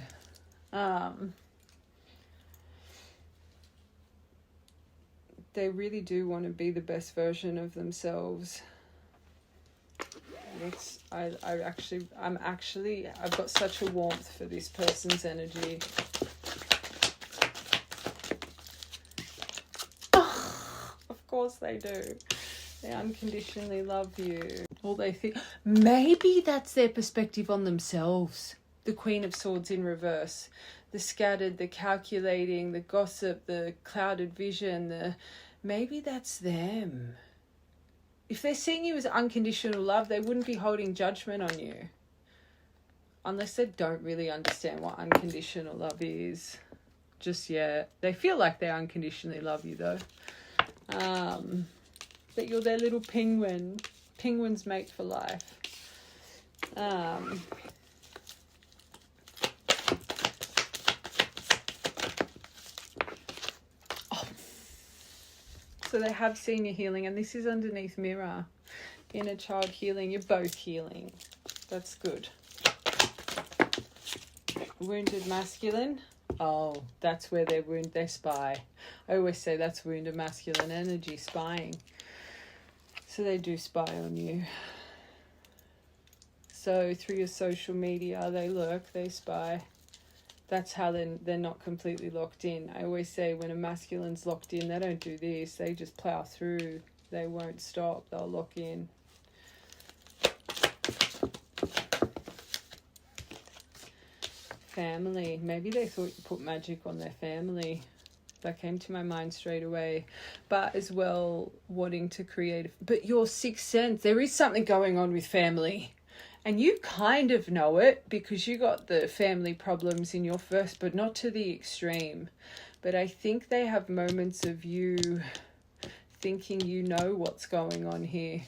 They really do want to be the best version of themselves. I've got such a warmth for this person's energy. Of course they do. They unconditionally love you. All they think, maybe that's their perspective on themselves. The Queen of Swords in reverse. The scattered, the calculating, the gossip, the clouded vision, maybe that's them. If they're seeing you as unconditional love, they wouldn't be holding judgment on you. Unless they don't really understand what unconditional love is just yet. They feel like they unconditionally love you though. But you're their little penguin. Penguins mate for life. So they have seen you healing, and this is underneath mirror. Inner child healing. You're both healing. That's good. Wounded masculine. Oh, that's where they spy. I always say that's wounded masculine energy, spying. So they do spy on you. So through your social media, they lurk, they spy. That's how they're not completely locked in. I always say when a masculine's locked in, they don't do this. They just plow through. They won't stop. They'll lock in. Family. Maybe they thought you put magic on their family. That came to my mind straight away. But as well, wanting to create... But your sixth sense, there is something going on with family. And you kind of know it because you got the family problems in your first, but not to the extreme. But I think they have moments of you thinking you know what's going on here.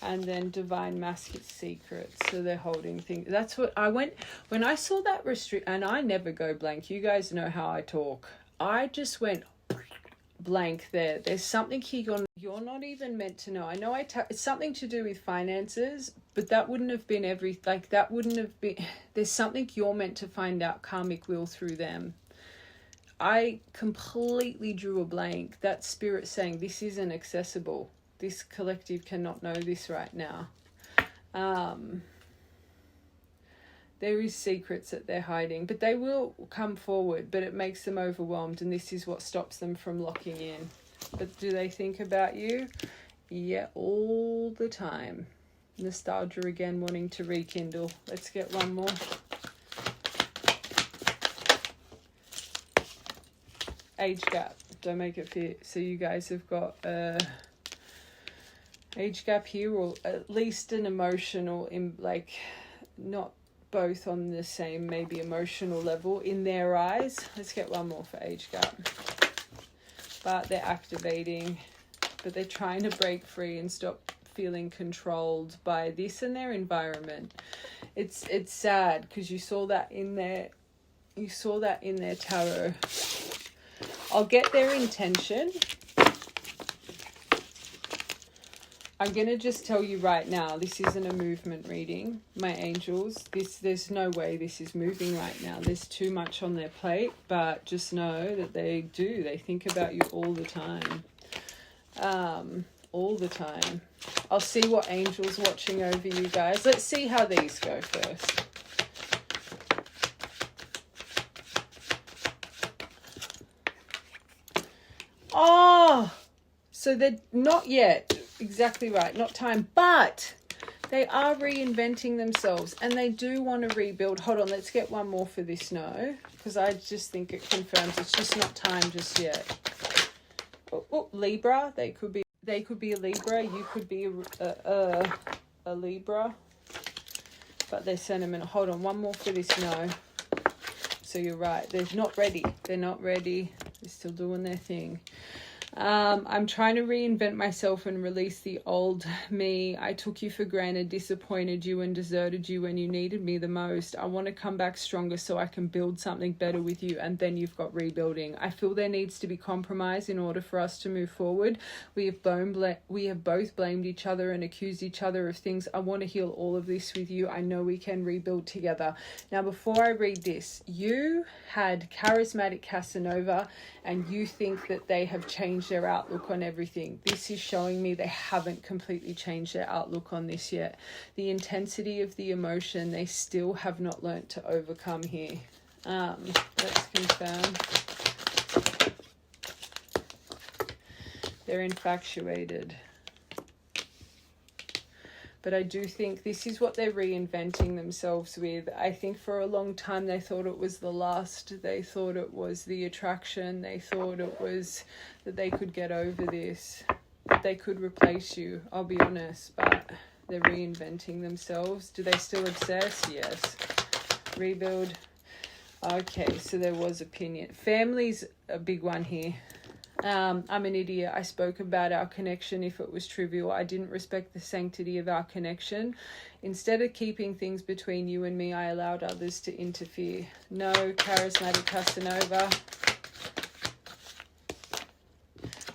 And then divine masculine secrets. So they're holding things. That's what I went... When I saw that restrict... And I never go blank. You guys know how I talk. I just went blank there. There's something here you're not even meant to know. I know it's something to do with finances, but that wouldn't have been that wouldn't have been... There's something you're meant to find out karmic will through them. I completely drew a blank. That spirit saying this isn't accessible. This collective cannot know this right now. There is secrets that they're hiding, but they will come forward, but it makes them overwhelmed, and this is what stops them from locking in. But do they think about you? Yeah, all the time. Nostalgia again, wanting to rekindle. Let's get one more. Age gap. Don't make it fit. So you guys have got age gap here, or at least an emotional, not both on the same maybe emotional level in their eyes. Let's get one more for age gap. But they're activating, but they're trying to break free and stop feeling controlled by this and their environment. It's sad because you saw that in their tarot. I'll get their intention. I'm going to just tell you right now, this isn't a movement reading, my angels. There's no way this is moving right now. There's too much on their plate, but just know that they do. They think about you all the time. All the time. I'll see what angel's watching over you guys. Let's see how these go first. Oh, so they're not yet. Exactly right, not time, but they are reinventing themselves and they do want to rebuild. Hold on, let's get one more for this no, because I just think it confirms it's just not time just yet. Oh, Libra, they could be a Libra, you could be a Libra, but their sentiment. Hold on, one more for this no. So you're right, they're not ready. They're still doing their thing. I'm trying to reinvent myself and release the old me. I took you for granted, disappointed you and deserted you when you needed me the most. I want to come back stronger so I can build something better with you. And then you've got rebuilding. I feel there needs to be compromise in order for us to move forward. We have both blamed each other and accused each other of things. I want to heal all of this with you. I know we can rebuild together. Now, before I read this, you had charismatic Casanova and you think that they have changed their outlook on everything. This is showing me they haven't completely changed their outlook on this yet. The intensity of the emotion, they still have not learnt to overcome here. Let's confirm. They're infatuated. But I do think this is what they're reinventing themselves with. I think for a long time they thought it was the lust. They thought it was the attraction. They thought it was that they could get over this. That they could replace you, I'll be honest. But they're reinventing themselves. Do they still obsess? Yes. Rebuild. Okay, so there was opinion. Family's a big one here. I'm an idiot. I spoke about our connection if it was trivial. I didn't respect the sanctity of our connection. Instead of keeping things between you and me, I allowed others to interfere. No, charismatic Casanova.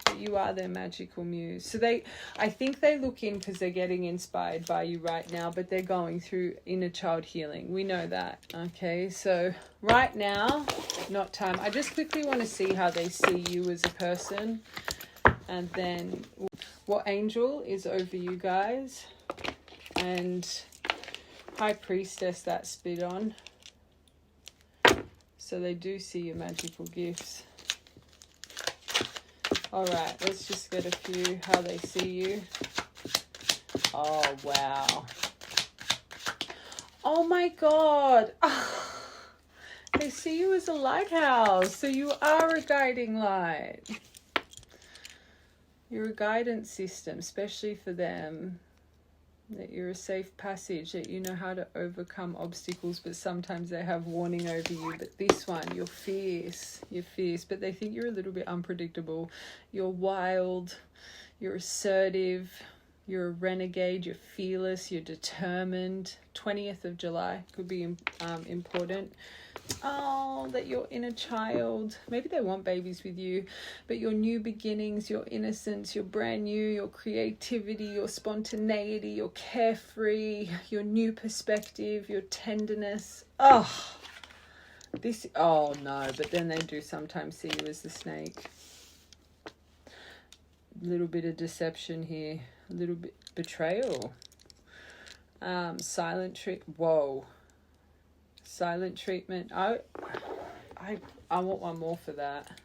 But you are their magical muse. So I think they look in because they're getting inspired by you right now, but they're going through inner child healing. We know that. Okay, so right now, not time. I just quickly want to see how they see you as a person. And then what angel is over you guys. And High Priestess that spit on. So they do see your magical gifts. Alright, let's just get a few how they see you. Oh, wow. Oh my god. They they see you as a lighthouse. So you are a guiding light. You're a guidance system, especially for them. That you're a safe passage, that you know how to overcome obstacles, but sometimes they have warning over you. But this one, you're fierce, but they think you're a little bit unpredictable. You're wild, you're assertive, you're a renegade, you're fearless, you're determined. 20th of July could be important. Oh, that your inner child, maybe they want babies with you, but your new beginnings, your innocence, your brand new, your creativity, your spontaneity, your carefree, your new perspective, your tenderness. Oh no, but then they do sometimes see you as the snake. A little bit of deception here, a little bit betrayal. Silent treatment. I want one more for that.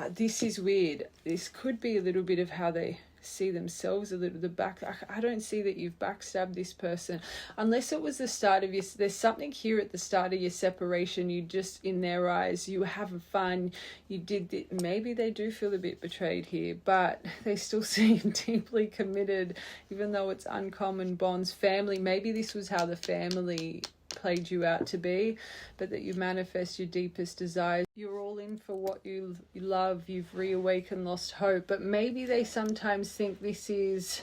This is weird. This could be a little bit of how they see themselves, a little the back. I don't see that you've backstabbed this person unless it was the start of your, there's something here at the start of your separation. You just, in their eyes, you were having fun, you did maybe they do feel a bit betrayed here, but they still seem deeply committed, even though it's uncommon bonds. Family, maybe this was how the family played you out to be, but that you manifest your deepest desires. You're all in for what you love. You've reawakened lost hope, but maybe they sometimes think this is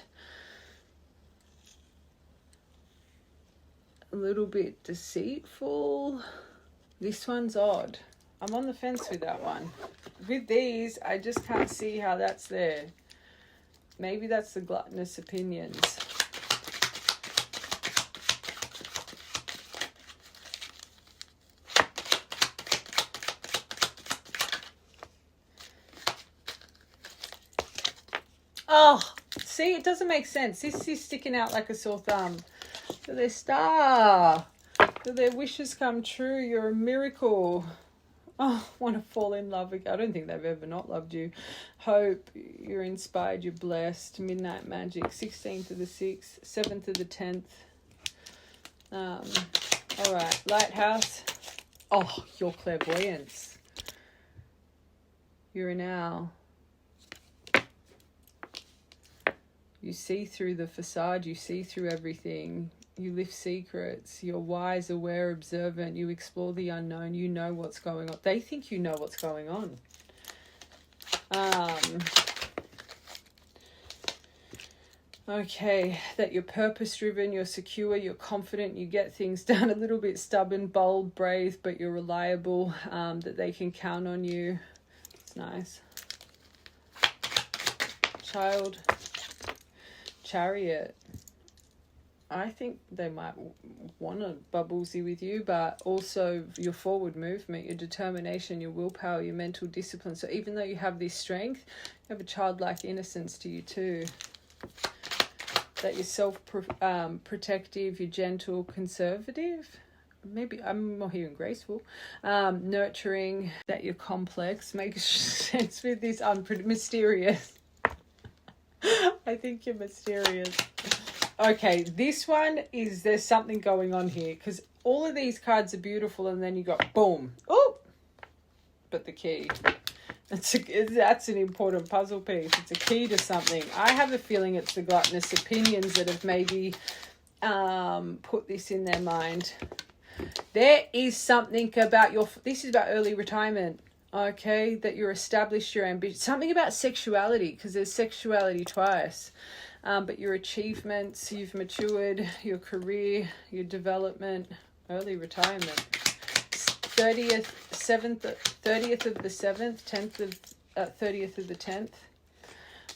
a little bit deceitful. This one's odd. I'm on the fence with that one. With these, I just can't see how that's there. Maybe that's the gluttonous opinions. Oh, see, it doesn't make sense. This is sticking out like a sore thumb. So their star. So their wishes come true. You're a miracle. Oh, want to fall in love again. I don't think they've ever not loved you. Hope. You're inspired. You're blessed. Midnight magic. 16th of the 6th. 7th of the 10th. All right. Lighthouse. Oh, your clairvoyance. You're an owl. You see through the facade, you see through everything. You lift secrets. You're wise, aware, observant. You explore the unknown. You know what's going on. They think you know what's going on. Okay, that you're purpose-driven, you're secure, you're confident, you get things done, a little bit stubborn, bold, brave, but you're reliable, that they can count on you. It's nice. Child. Chariot. I think they might want to bubblesy with you, but also your forward movement, your determination, your willpower, your mental discipline. So even though you have this strength, you have a childlike innocence to you too. That you're self-protective, you're gentle, conservative. Maybe I'm more hearing graceful. Nurturing, that you're complex. Makes sense with this mysterious. I think you're mysterious. Okay, this one is, there's something going on here, because all of these cards are beautiful, and then you got boom. Oh, but the key. That's an important puzzle piece. It's a key to something. I have a feeling it's the gluttonous opinions that have maybe put this in their mind. There is something about this is about early retirement. Okay, that you're established your ambition. Something about sexuality, because there's sexuality twice. But your achievements, you've matured, your career, your development, early retirement. 30th of the 7th, 30th of the 10th.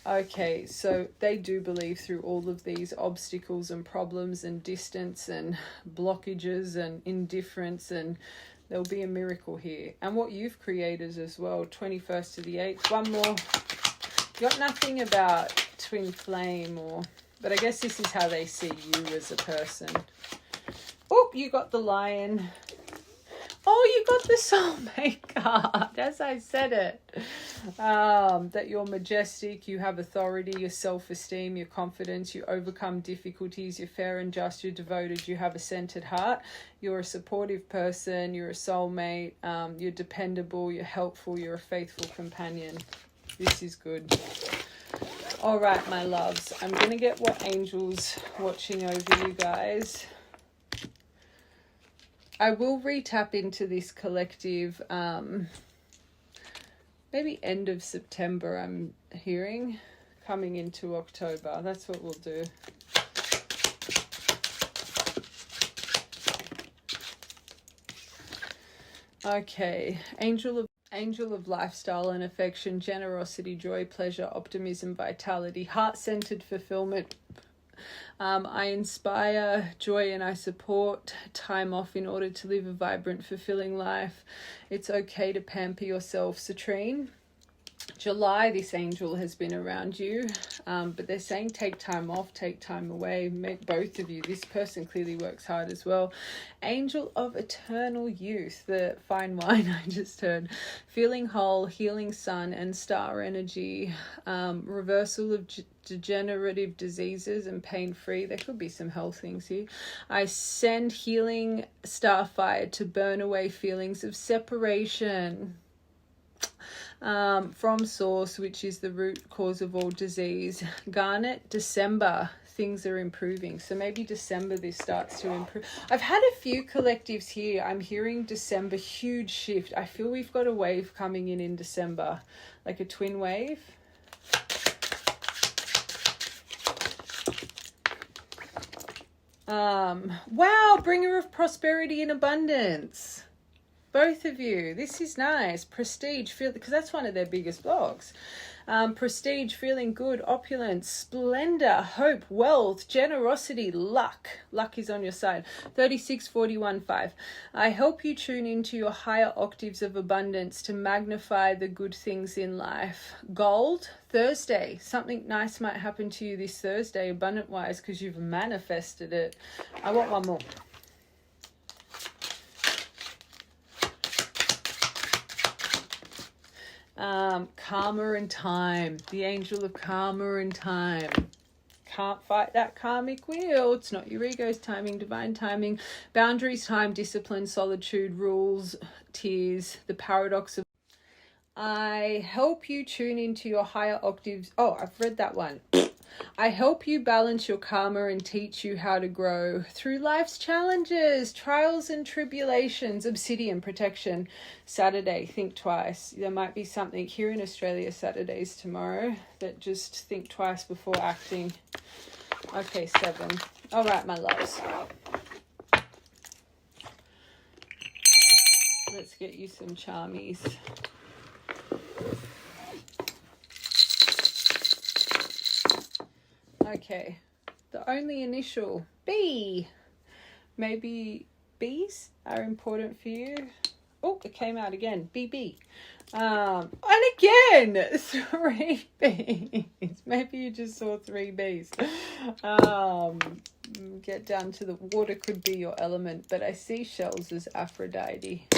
Okay, so they do believe through all of these obstacles and problems and distance and blockages and indifference, and there'll be a miracle here. And what you've created as well, 21st to the 8th. One more. Got nothing about twin flame but I guess this is how they see you as a person. Oh, you got the lion. Oh, you got the soulmate card, as I said it. That you're majestic, you have authority, your self-esteem, your confidence, you overcome difficulties, you're fair and just, you're devoted, you have a centered heart, you're a supportive person, you're a soulmate, you're dependable, you're helpful, you're a faithful companion. This is good. All right, my loves, I'm going to get what angels watching over you guys. I will re-tap into this collective, maybe end of September, I'm hearing, coming into October. That's what we'll do. Okay, Angel of lifestyle and affection, generosity, joy, pleasure, optimism, vitality, heart-centered fulfillment. I inspire joy and I support time off in order to live a vibrant, fulfilling life. It's okay to pamper yourself, Citrine. July, this angel has been around you, but they're saying take time off, take time away, make both of you. This person clearly works hard as well. Angel of eternal youth, the fine wine I just heard. Feeling whole, healing sun and star energy, reversal of degenerative diseases and pain-free. There could be some health things here. I send healing starfire to burn away feelings of separation from source, which is the root cause of all disease. Garnet, December, things are improving. So maybe December this starts to improve. I've had a few collectives here. I'm hearing December, huge shift. I feel we've got a wave coming in December, like a twin wave. Wow, bringer of prosperity and abundance. Both of you, this is nice. Prestige, because that's one of their biggest blogs. Prestige, feeling good, opulence, splendor, hope, wealth, generosity, luck. Luck is on your side. 3641.5. I help you tune into your higher octaves of abundance to magnify the good things in life. Gold, Thursday. Something nice might happen to you this Thursday, abundant-wise, because you've manifested it. I want one more. Karma and time, the angel of karma and time. Can't fight that karmic wheel. It's not your ego's timing, divine timing. Boundaries, time, discipline, solitude, rules, tears, the paradox of I help you tune into your higher octaves. Oh, I've read that one. I help you balance your karma and teach you how to grow through life's challenges, trials and tribulations. Obsidian, protection. Saturday, think twice. There might be something here in Australia, Saturdays tomorrow, that just think twice before acting. Okay, 7. All right, my loves. Let's get you some charmies. Okay, the only initial, B. Maybe B's are important for you. Oh, it came out again, BB. And again, 3 B's. Maybe you just saw 3 B's. Get down to the water could be your element, but I see shells as Aphrodite.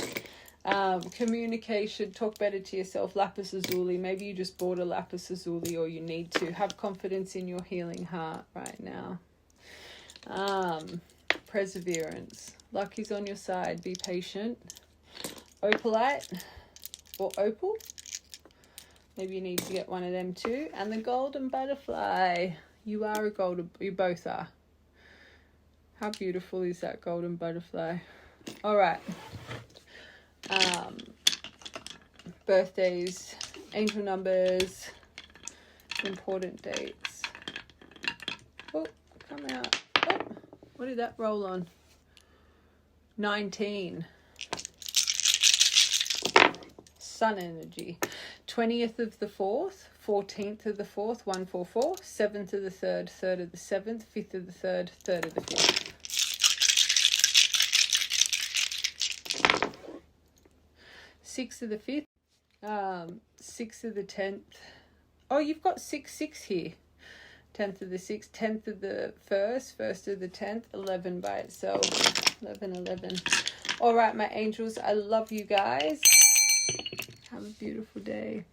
Communication, talk better to yourself, lapis lazuli. Maybe you just bought a lapis lazuli, or you need to have confidence in your healing heart right now. Perseverance, luck is on your side, be patient. Opalite or opal, maybe you need to get one of them too. And the golden butterfly, you are a golden, you both are. How beautiful is that golden butterfly? All right. Birthdays, angel numbers, important dates. Oh, come out. Oh, what did that roll on? 19. Sun energy. 20th of the 4th, 14th of the 4th, 144, 7th of the 3rd, 3rd of the 7th, 5th of the 3rd, 3rd of the 5th. 6th of the 5th, 6th of the 10th. Oh, you've got 6 here. 10th of the 6th, 10th of the 1st, 1st of the 10th, 11 by itself. 11. All right, my angels, I love you guys. Have a beautiful day.